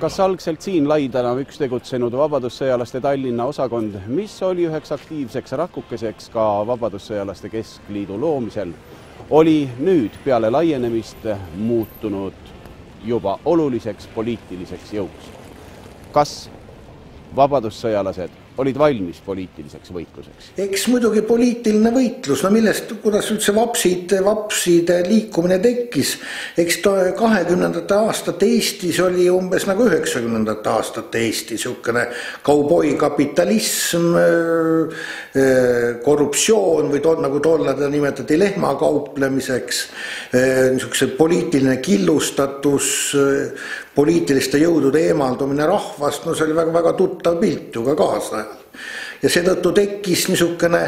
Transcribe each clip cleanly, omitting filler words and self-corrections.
Kas algselt siin Laidalam üks tegutsenud vabadussõjalaste Tallinna osakond, mis oli üheks aktiivseks rakukeseks ka vabadussõjalaste keskliidu loomisel, oli nüüd peale laienemist muutunud juba oluliseks poliitiliseks jõuks? Kas vabadussõjalased olid valmis poliitiliseks võitluseks? Eks muidugi poliitiline võitlus, no millest, kuidas üldse vapside liikumine tekkis. Eks 20. aastate Eestis oli umbes nagu 90. aastate Eesti, niisugune kauboi kapitalism, korruptsioon või nagu tollal nimetati lehmakauplemiseks, niisugune poliitiline killustatus, poliitiliste jõudude eemaldumine rahvast, no see oli väga tuttav pilt ju ka kaasa. Ja seetõttu tekkis niisugune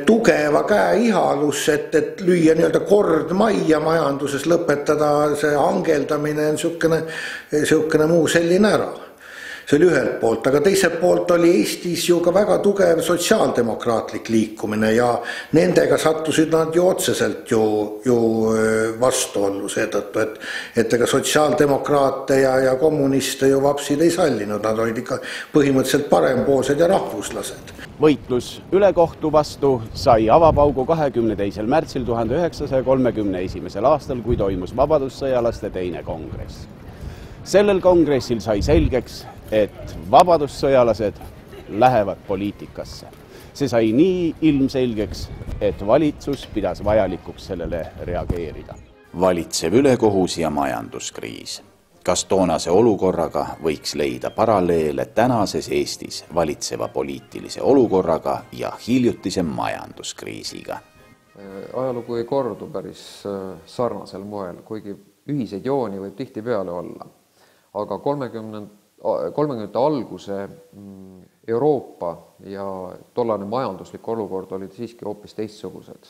tugeva käe ihalus, et lüüa nii-öelda kord majja majanduses, lõpetada see hangeldamine, niisugune muu selline ära. See oli ühelt poolt, aga teiselt poolt oli Eestis ju ka väga tugev sotsiaaldemokraatlik liikumine ja nendega sattusid nad ju otseselt ju vastuollu seetõttu, et ega sotsiaaldemokraate ja kommuniste ju vapsid ei sallinud, nad olid ikka põhimõtteliselt parempoolsed ja rahvuslased. Võitlus ülekohtu vastu sai avapaugu 22. märtsil 1931. aastal, kui toimus vabadussõjalaste teine kongress. Sellel kongressil sai selgeks, et vabadussõjalased lähevad poliitikasse. See sai nii ilmselgeks, et valitsus pidas vajalikuks sellele reageerida. Valitsev ülekohus ja majanduskriis. Kas toonase olukorraga võiks leida paralleele tänases Eestis valitseva poliitilise olukorraga ja hiljutise majanduskriisiga? Ajalugu ei kordu päris sarnasel moel, kuigi ühiseid jooni võib tihti peale olla. Aga 30. alguse Euroopa ja tollane majanduslik olukord olid siiski hoopis teistsugused.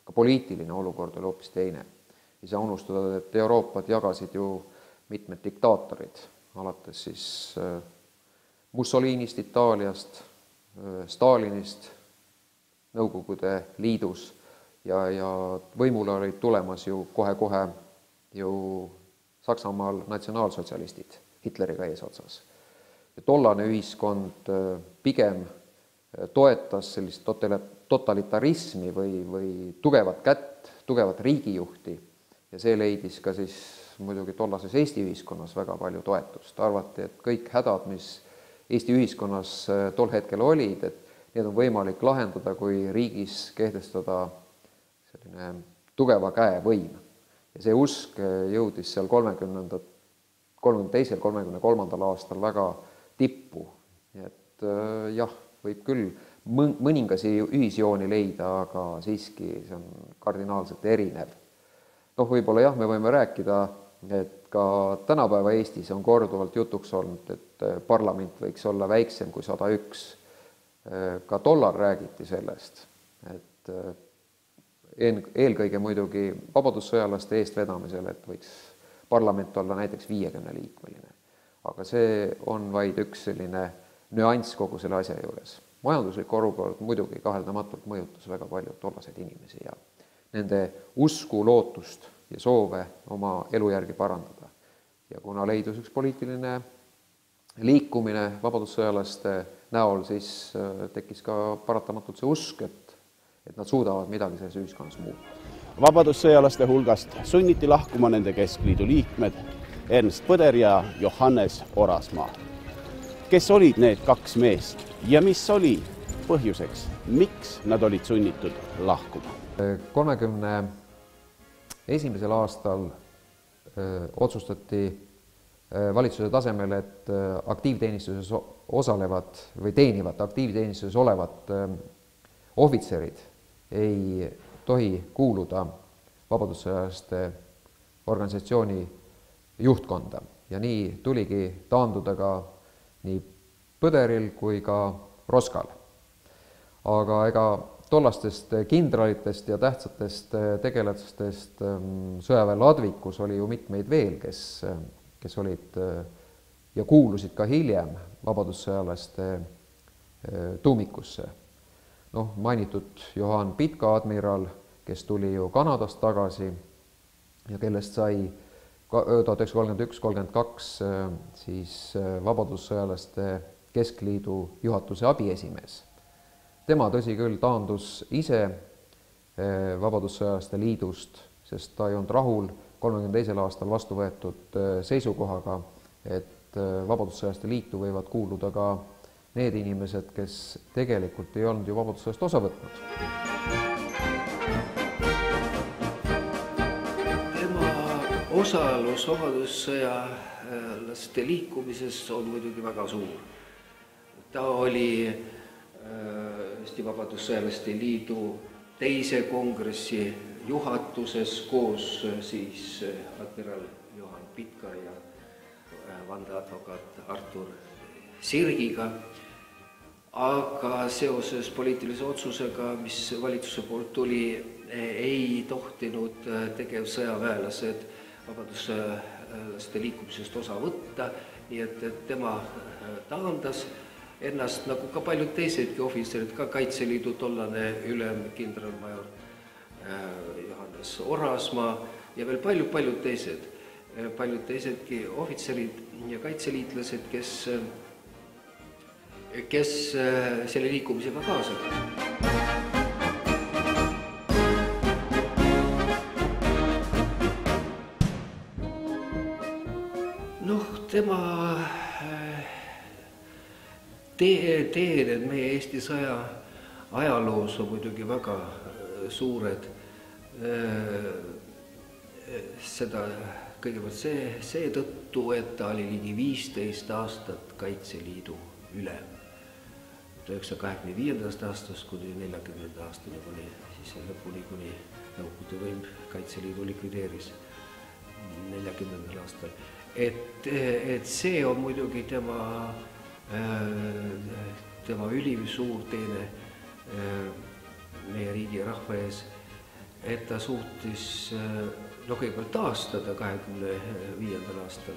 Ka poliitiline olukord oli hoopis teine. Ei saa unustada, et Euroopat jagasid ju mitmed diktaatorid, alates siis Mussolinist Itaaliast, Stalinist Nõukogude Liidus ja võimule olid tulemas ju kohe ju Saksamaal natsionaalsotsialistid Hitleriga eesotsas. Ja tollane ühiskond pigem toetas sellist totalitarismi või tugevat kätt, tugevat riigijuhti ja see leidis ka siis muidugi tollases Eesti ühiskonnas väga palju toetust. Arvati, et kõik hädad, mis Eesti ühiskonnas tol hetkel olid, et need on võimalik lahendada, kui riigis kehtestada selline tugeva käe võim. Ja see usk jõudis seal 32. 33. aastal väga tippu. Et jah, võib küll mõningasi ühisjooni leida, aga siiski see on kardinaalselt erinev. Võib-olla jah, me võime rääkida, et ka tänapäeva Eestis on korduvalt jutuks olnud, et parlament võiks olla väiksem kui 101. Ka tollal räägiti sellest, et eelkõige muidugi vabadussõjalaste eestvedamisel, et võiks parlament olla näiteks 50-liikmeline. Aga see on vaid üks selline nüanss kogu selle asja juures. Majanduslik olukord muidugi kaheldamatult mõjutas väga palju tollaseid inimesi ja nende usku, lootust ja soove oma elujärgi parandada. Ja kuna leidus üks poliitiline liikumine vabadussõjalaste näol, siis tekkis ka paratamatult see usk, et nad suudavad midagi selles ühiskonnas muuta. Vabadussõjalaste hulgast sunniti lahkuma nende keskliidu liikmed Ernst Põder ja Johannes Orasmaa. Kes olid need kaks meest ja mis oli põhjuseks, miks nad olid sunnitud lahkuma? 31. aastal otsustati valitsuse tasemel, et aktiivteenistuses osalevad või teenivad aktiivteenistuses olevad ohvitserid ei tohi kuuluda vabadussõjalaste organisatsiooni juhtkonda. Ja nii tuligi taanduda ka nii Põderil kui ka Roskal. Aga ega tollastest kindralitest ja tähtsatest tegelastest sõjaväe ladvikus oli ju mitmeid veel, kes olid ja kuulusid ka hiljem vabadussõjalaste tuumikusse. Mainitud Johan Pitka admiral, kes tuli ju Kanadast tagasi ja kellest sai 1931-32 siis Vabadussõjalaste Keskliidu juhatuse abiesimees. Tema tõsi küll taandus ise Vabadussõjalaste liidust, sest ta ei olnud rahul 32. aastal vastu võetud seisukohaga, et Vabadussõjalaste liitu võivad kuuluda ka need inimesed, kes tegelikult ei olnud ju Vabadussõjast osa võtnud. Osalus vabadussõjalaste liikumises on muidugi väga suur. Ta oli Eesti Vabadussõjalaste Liidu teise kongressi juhatuses koos siis admiral Johan Pitka ja vandeadvokaat Artur Sirgiga. Aga seoses poliitilise otsusega, mis valitsuse poolt tuli, ei tohtinud tegevsõjaväelased vabadussõjalaste liikumisest osa võtta, nii et tema taandas ennast, nagu ka paljud teisedki ohvitserid, ka Kaitseliidu tollane ülem kindralmajor Johannes Orasmaa ja veel paljud teisedki ohvitserid ja kaitseliitlased, kes selle liikumisega kaasa. Tema teened meie Eesti sõja ajaloos on muidugi väga suured. Seda kõigepealt seetõttu, et ta oli ligi 15 aastat Kaitseliidu ülem. 1925. aastast kuni 40. aastani kuni siis lõpuni, kuni Nõukogude võim Kaitseliidu likvideeris 40. aastal. Et see on muidugi tema ülim suur teene meie riigi ja rahva ees, et ta suutis kõigepealt taastada 25. aastal,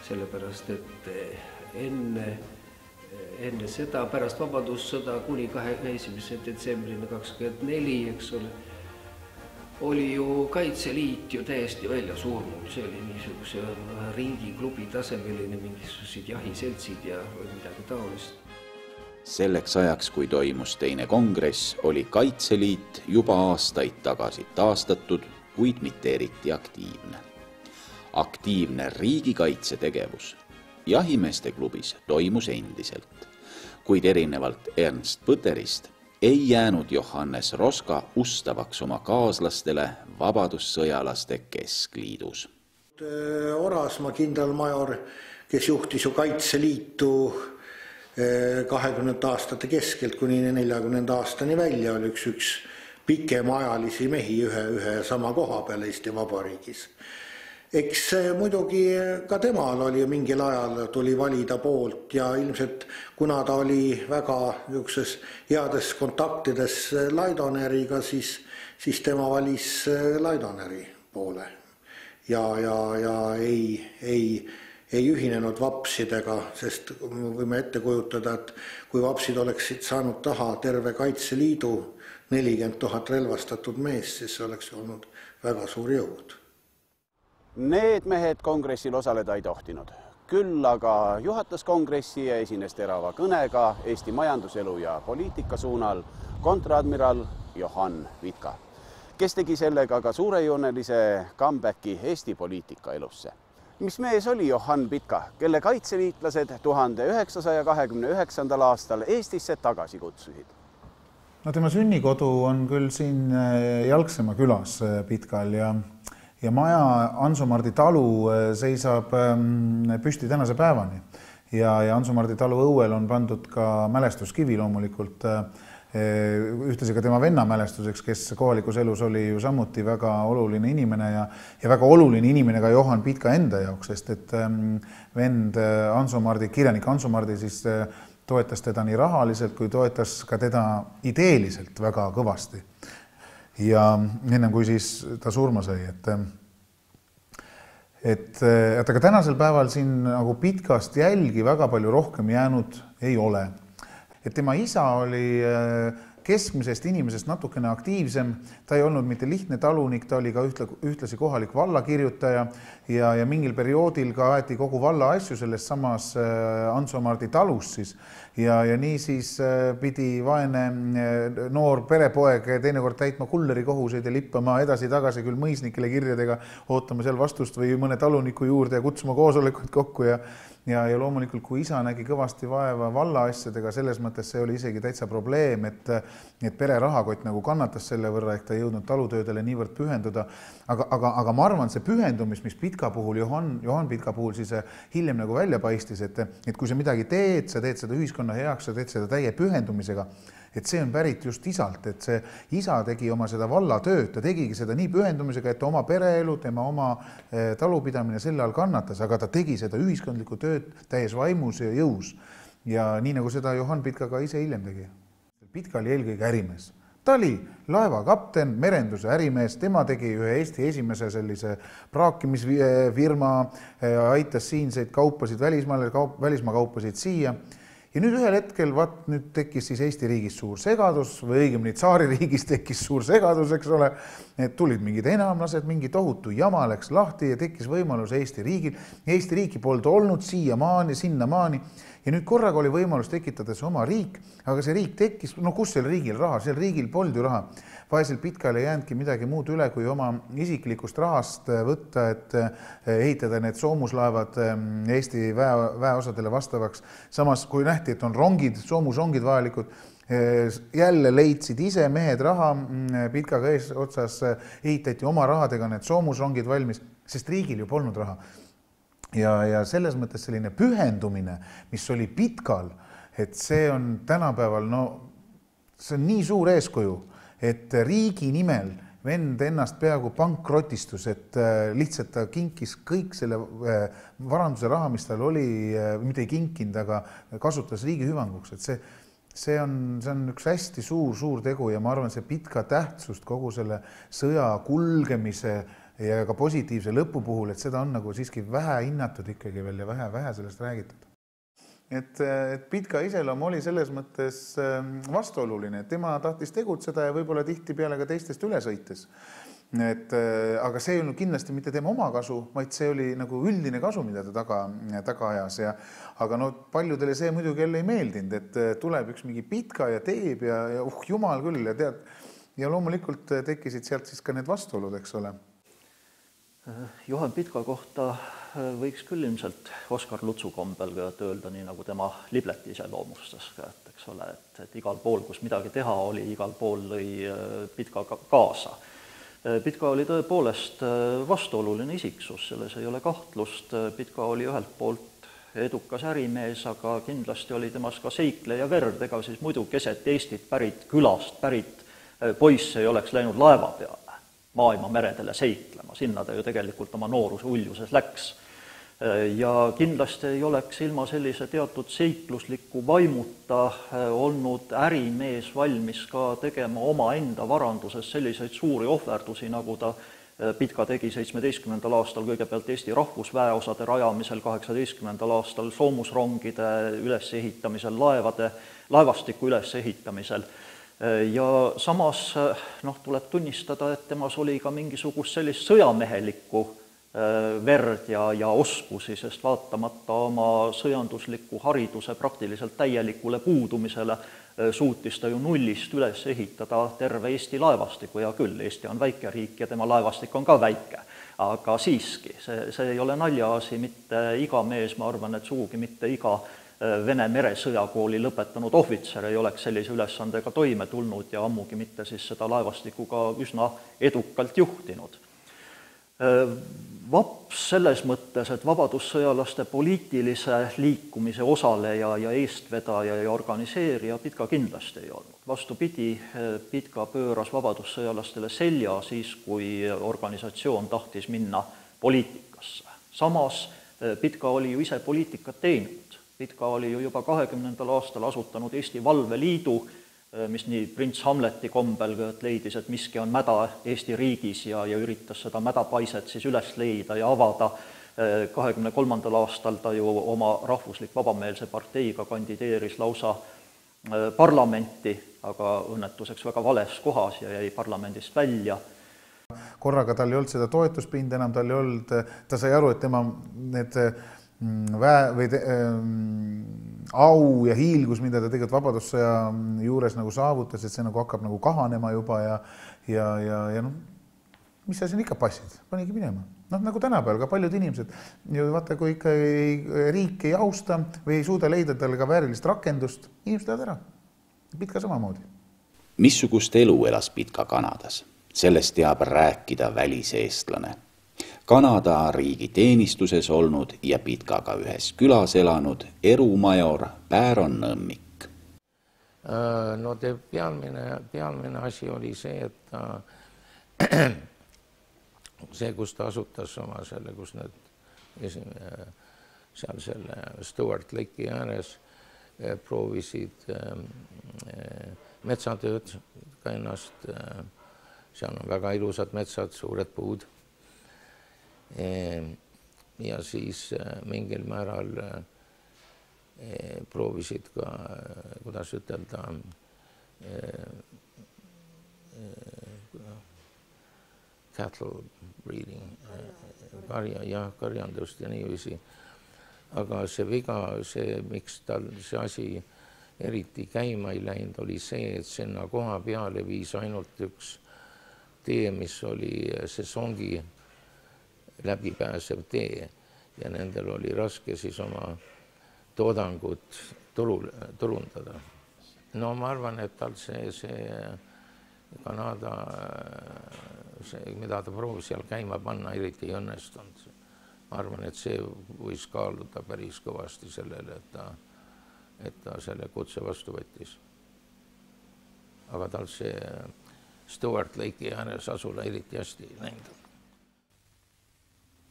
sellepärast et enne seda, pärast vabadussõda kuni 1. detsembrini 24, eks ole, oli ju Kaitseliit ju täiesti välja surnud, see oli niisuguse ringiklubi tasemeline, mingisugused jahiseltsid ja midagi taolist. Selleks ajaks, kui toimus teine kongress, oli Kaitseliit juba aastaid tagasi taastatud, kuid mitte eriti aktiivne. Aktiivne riigikaitsetegevus jahimeeste klubis toimus endiselt, kuid erinevalt Ernst Põterist ei jäänud Johannes Roska ustavaks oma kaaslastele Vabadussõjalaste Keskliidus. Orasmaa kindralmajor, kes juhtis ju Kaitseliitu 20 aastate keskelt kuni 40 aastani välja, oli üks pikemaajalisi mehi ühe sama koha peal Eesti Vabariigis. Eks muidugi ka temal oli mingil ajal tuli valida poolt ja ilmselt kuna ta oli väga heades kontaktides Laidoneriga, siis tema valis Laidoneri poole ja ei ühinenud vapsidega, sest võime ette kujutada, et kui vapsid oleksid saanud taha terve Kaitseliidu 40 000 relvastatud meest, siis see oleks olnud väga suur jõud. Need mehed kongressil osaleda ei tohtinud. Küll aga juhatas kongressi ja esines terava kõnega Eesti majanduselu ja poliitika suunal kontradmiral Johan Pitka, kes tegi sellega ka suurejoonelise comebacki Eesti poliitika elusse. Mis mees oli Johan Pitka, kelle kaitseliitlased 1929. aastal Eestisse tagasi kutsusid? No tema sünnikodu on küll siin Jalksemaa külas Pitkal ja maja Ansumardi talu seisab püsti tänase päevani ja Ansumardi talu õuel on pandud ka mälestuskivi loomulikult ühtlasi ka tema venna mälestuseks, kes kohalikus elus oli ju samuti väga oluline inimene ja väga oluline inimene ka Johan Pitka enda jaoks, sest et vend Ansumardi, kirjanik Ansumardi siis toetas teda nii rahaliselt kui toetas ka teda ideeliselt väga kõvasti. Ja ennem kui siis ta surma sai, aga tänasel päeval siin nagu Pitkast jälgi väga palju rohkem jäänud ei ole. Et tema isa oli keskmisest inimesest natukene aktiivsem, ta ei olnud mitte lihtne talunik, ta oli ka ühtlasi kohalik vallakirjutaja ja mingil perioodil ka aeti kogu valla asju selles samas Anso-Mardi talus siis. Ja nii siis pidi vaene noor perepoeg teinekord täitma kulleri kohuseid ja lippama edasi-tagasi küll mõisnikele kirjadega, ootama seal vastust või mõne taluniku juurde ja kutsuma koosolekuid kokku ja loomulikult, kui isa nägi kõvasti vaeva valla asjadega, selles mõttes see oli isegi täitsa probleem, et pere rahakott nagu kannatas selle võrra, ehk ta ei jõudnud talutöödele niivõrd pühenduda. Aga ma arvan, see pühendumis, mis Pitka puhul, Johan Pitka puhul siis hiljem nagu välja paistis, et kui sa midagi teed, sa teed seda ühiskonna heaks, sa teed seda täie pühendumisega, et see on pärit just isalt, et see isa tegi oma seda vallatööd, ta tegigi seda nii pühendumisega, et oma pereelu, tema oma talupidamine selle all kannatas, aga ta tegi seda ühiskondlikku tööd täies vaimus ja jõus. Ja nii nagu seda Johan Pitka ka ise hiljem tegi. Pitka oli eelkõige ärimees. Ta oli laevakapten, merenduse ärimees, tema tegi ühe Eesti esimese sellise praakimisfirma, aitas siinseid kaupasid välismaa kaupasid siia. Ja nüüd ühel hetkel, nüüd tekkis siis Eesti riigis suur segadus või õigemini tsaari riigis tekkis suur segadus, eks ole, et tulid mingid enamlased, mingi tohutu jama läks lahti ja tekkis võimalus Eesti riigil. Eesti riiki polnud olnud siiamaani, sinnamaani ja nüüd korraga oli võimalus tekitada see oma riik, aga see riik tekkis, no kus seal riigil raha, seal riigil polnud ju raha. Vaesel Pitkal ei jäänudki midagi muud üle, kui oma isiklikust rahast võtta, et ehitada need soomuslaevad Eesti väeosadele vastavaks. Samas, kui nähti, et on rongid, soomusrongid vajalikud, jälle leidsid ise mehed raha, Pitkaga ees otsas ehitati oma rahadega need soomusrongid valmis, sest riigil ju polnud raha. Ja selles mõttes selline pühendumine, mis oli Pitkal, et see on tänapäeval, no see on nii suur eeskuju, et riigi nimel vend ennast peaaegu pankrotistus, et lihtsalt ta kinkis kõik selle varanduse raha, mis tal oli, mitte ei kinkinud, aga kasutas riigi hüvanguks. Et see on üks hästi suur tegu ja ma arvan, see Pitka tähtsust kogu selle sõja kulgemise ja ka positiivse lõpu puhul, et seda on nagu siiski vähe hinnatud ikkagi veel ja vähe sellest räägitud. Et Pitka iseloom oli selles mõttes vastuoluline, et tema tahtis tegutseda ja võib-olla tihti peale ka teistest üle sõites. Aga see ei olnud kindlasti mitte tema oma kasu, vaid see oli nagu üldine kasu, mida ta taga ajas. Aga no paljudele see muidugi jälle ei meeldinud, et tuleb üks mingi Pitka ja teeb ja jumal küll ja tead. Ja loomulikult tekkisid sealt siis ka need vastuolud, eks ole. Johan Pitka kohta võiks küll ilmselt Oskar Lutsu kombel öelda nii, nagu tema libleti iseloomustas, eks ole, et igal pool, kus midagi teha oli, igal pool lõi Pitka kaasa. Pitka oli tõepoolest vastuoluline isiksus, selles ei ole kahtlust. Pitka oli ühelt poolt edukas ärimees, aga kindlasti oli temas ka seikleja verd, ega siis muidu keset Eestit külast pärit poiss ei oleks läinud laeva peale maailma meredele seiklema, sinna ta ju tegelikult oma nooruse uljuses läks. Ja kindlasti ei oleks ilma sellise teatud seiklusliku vaimuta olnud ärimees valmis ka tegema oma enda varanduses selliseid suuri ohverdusi, nagu ta Pitka tegi 17. aastal kõigepealt Eesti rahvusväeosade rajamisel, 18. aastal soomusrongide ülesehitamisel, laevastiku ülesehitamisel. Ja samas tuleb tunnistada, et temas oli ka mingisugust sellist sõjamehelikku verd ja oskusi, sest vaatamata oma sõjandusliku hariduse praktiliselt täielikule puudumisele suutis ta ju nullist üles ehitada terve Eesti laevastiku, ja küll, Eesti on väike riik ja tema laevastik on ka väike, aga siiski, see ei ole naljaasi, mitte iga mees, ma arvan, et sugugi mitte iga Vene meresõjakooli lõpetanud ohvitser ei oleks sellise ülesandega toime tulnud ja ammugi mitte siis seda laevastikuga üsna edukalt juhtinud. Vaps selles mõttes, et vabadussõjalaste poliitilise liikumise osaleja ja eestvedaja ja organiseerija Pitka kindlasti ei olnud. Vastupidi, Pitka pööras vabadussõjalastele selja siis, kui organisatsioon tahtis minna poliitikasse. Samas Pitka oli ju ise poliitikat teinud. Pitka oli ju juba 20. aastal asutanud Eesti Valveliidu, mis nii prints Hamleti kombel leidis, et miski on mäda Eesti riigis ja üritas seda mädapaiset siis üles leida ja avada. 23. aastal ta ju oma rahvuslik vabameelse parteiga kandideeris lausa parlamenti aga õnnetuseks väga vales kohas ja jäi parlamendist välja. Korraga tal ei olnud seda toetuspinda enam, tal ei olnud, ta sai aru, et tema need au ja hiilgus, mida ta tegelikult Vabadussõja juures nagu saavutas, et see nagu hakkab nagu kahanema juba ja noh, mis sa siin ikka passid, panigi minema. Noh, nagu tänapäeval ka paljud inimesed, vaata, kui ikka riik ei austa või ei suuda leida talle ka väärilist rakendust, inimesed lähevad ära. Pitka samamoodi. Missugust elu elas Pitka Kanadas? Sellest teab rääkida väliseestlane. Kanada riigi teenistuses olnud ja Pitkaga ühes külas elanud erumajor Pääron Nõmmik. No pealmine asi oli see, et see, kus ta asutas oma selle, kus need seal selle Stewart Lake'i ääres proovisid metsatööd ka ennast, seal on väga ilusad metsad, suured puud. Ja siis mingil määral proovisid ka, kuidas ütelda, cattle breeding, karjandust ja niiviisi. Aga see viga, miks tal see asi eriti käima ei läinud, oli see, et sinna koha peale viis ainult üks tee, mis oli sesongi läbipääsev tee ja nendel oli raske siis oma toodangut turundada. No ma arvan, et tal see Kanada, mida ta proovis seal käima panna, eriti ei õnnestunud. Ma arvan, et see võis kaaluda päris kõvasti sellele, et ta selle kutse vastu võttis. Aga tal see Stewart Lake'i ääres asula eriti hästi läinud.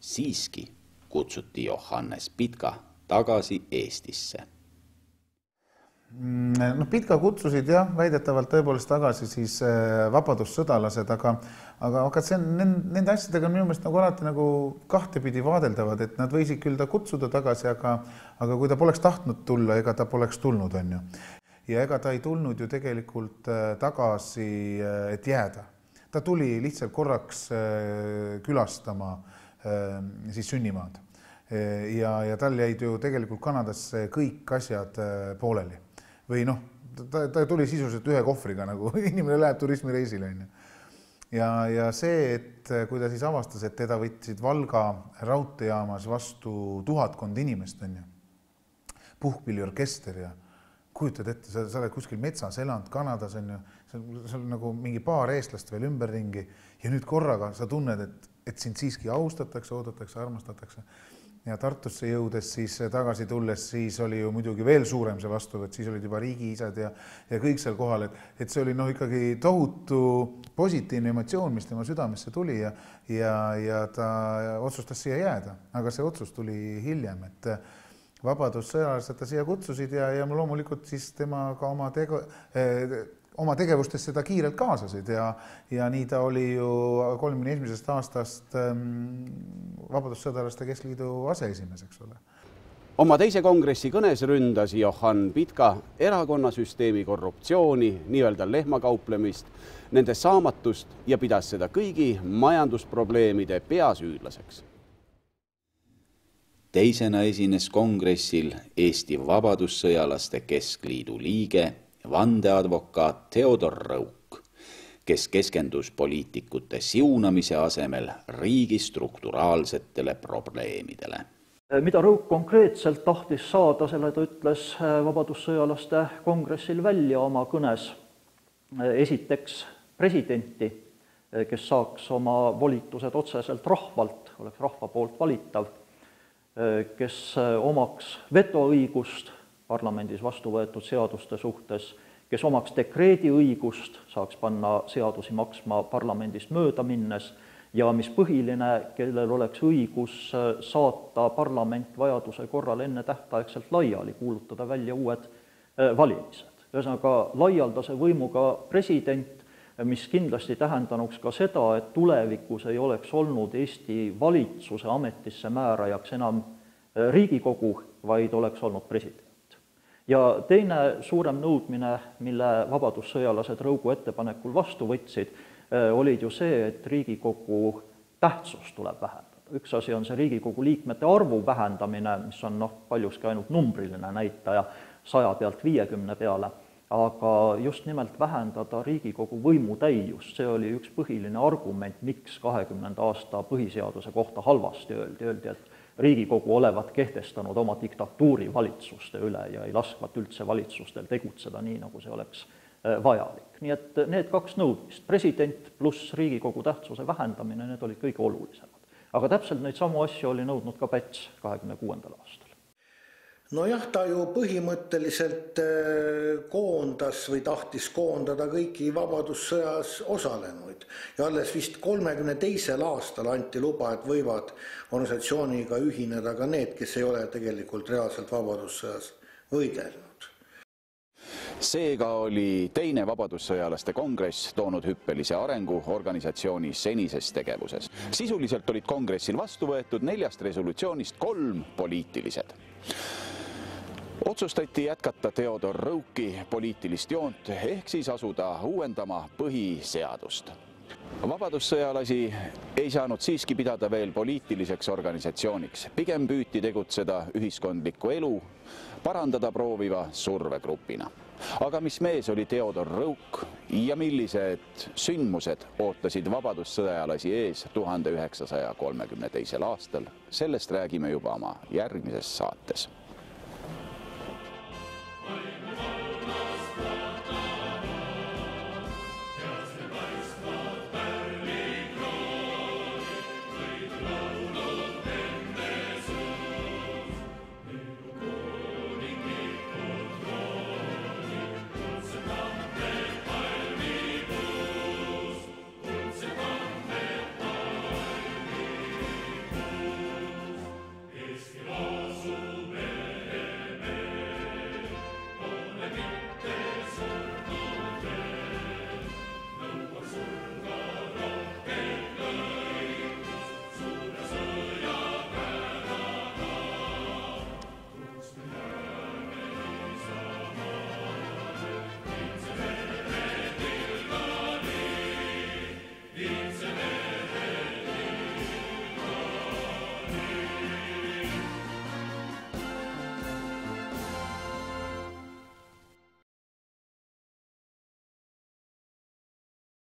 Siiski kutsuti Johannes Pitka tagasi Eestisse. No, Pitka kutsusid väidetavalt tõepoolest tagasi siis vabadussõdalased, aga see nende asjadega minu meelest nagu alati nagu kahtepidi vaadeldavad, et nad võisid küll ta kutsuda tagasi, aga kui ta poleks tahtnud tulla, ega ta poleks tulnud, on ju. Ja ega ta ei tulnud ju tegelikult tagasi, et jääda. Ta tuli lihtsalt korraks külastama siis sünnimaad. Ja tal jäid ju tegelikult Kanadas kõik asjad pooleli. Või noh, ta tuli sisuliselt ühe kohvriga, nagu inimene läheb turismireisile. Ja see, et kui ta siis avastas, et teda võtsid Valga raudteejaamas vastu 1000 inimest, on ju, puhkpilliorkester ja kujutad ette, sa oled kuskil metsas elanud Kanadas, on ju, seal nagu mingi paar eestlast veel ümberringi ja nüüd korraga sa tunned, et sind siiski austatakse, oodatakse, armastatakse. Ja Tartusse jõudes siis tagasi tulles, siis oli ju muidugi veel suurem see vastuvõtt, siis olid juba riigiisad ja kõik seal kohal, et see oli ikkagi tohutu positiivne emotsioon, mis tema südamesse tuli ja ta otsustas siia jääda, aga see otsus tuli hiljem, et vabadussõjalased ta siia kutsusid ja loomulikult siis tema ka oma tegevustes seda kiirelt kaasasid ja nii ta oli ju 31. aastast Vabadussõdalaste Keskliidu aseesimees, eks ole. Oma teise kongressi kõnes ründas Johann Pitka erakonnasüsteemi korruptsiooni, nii-öelda lehmakauplemist, nende saamatust ja pidas seda kõigi majandusprobleemide peasüüdlaseks. Teisena esines kongressil Eesti Vabadussõjalaste Keskliidu liige vandeadvokaat Theodor Rõuk, kes keskendus poliitikute siunamise asemel riigi strukturaalsetele probleemidele. Mida Rõuk konkreetselt tahtis saada, selle ta ütles Vabadussõjalaste kongressil välja oma kõnes. Esiteks presidenti, kes saaks oma volitused otseselt rahvalt, oleks rahva poolt valitav, kes omaks vetoõigust parlamendis vastu võetud seaduste suhtes, kes omaks dekreediõigust, saaks panna seadusi maksma parlamendist mööda minnes ja mis põhiline, kellel oleks õigus saata parlament vajaduse korral enne tähtaegselt laiali, kuulutada välja uued valimised. Ühesõnaga laialdase võimuga president, mis kindlasti tähendanuks ka seda, et tulevikus ei oleks olnud Eesti valitsuse ametisse määrajaks enam Riigikogu, vaid oleks olnud president. Ja teine suurem nõudmine, mille vabadussõjalased Rõugu ettepanekul vastu võtsid, olid ju see, et Riigikogu tähtsus tuleb vähendada. Üks asi on see Riigikogu liikmete arvu vähendamine, mis on paljuski ainult numbriline näitaja 100 pealt 50 peale, aga just nimelt vähendada Riigikogu võimutäiust, see oli üks põhiline argument, miks 20. aasta põhiseaduse kohta halvasti öeldi, et Riigikogu olevat kehtestanud oma diktatuuri valitsuste üle ja ei laskvat üldse valitsustel tegutseda nii, nagu see oleks vajalik. Nii et need kaks nõudmist, president pluss Riigikogu tähtsuse vähendamine, need olid kõige olulisemad. Aga täpselt neid samu asju oli nõudnud ka Päts 26. aastal. Nojah, ta ju põhimõtteliselt koondas või tahtis koondada kõiki vabadussõjas osalenuid ja alles vist 32. aastal anti luba, et võivad organisatsiooniga ühineda ka need, kes ei ole tegelikult reaalselt vabadussõjas võidelnud. Seega oli teine vabadussõjalaste kongress toonud hüppelise arengu organisatsiooni senises tegevuses. Sisuliselt olid kongressil vastu võetud 4 resolutsioonist 3 poliitilised. Otsustati jätkata Theodor Rõuki poliitilist joont ehk siis asuda uuendama põhiseadust. Vabadussõjalasi ei saanud siiski pidada veel poliitiliseks organisatsiooniks. Pigem püüti tegutseda ühiskondliku elu, parandada prooviva survegrupina. Aga mis mees oli Theodor Rõuk ja millised sündmused ootasid vabadussõjalasi ees 1932. aastal, sellest räägime juba oma järgmises saates.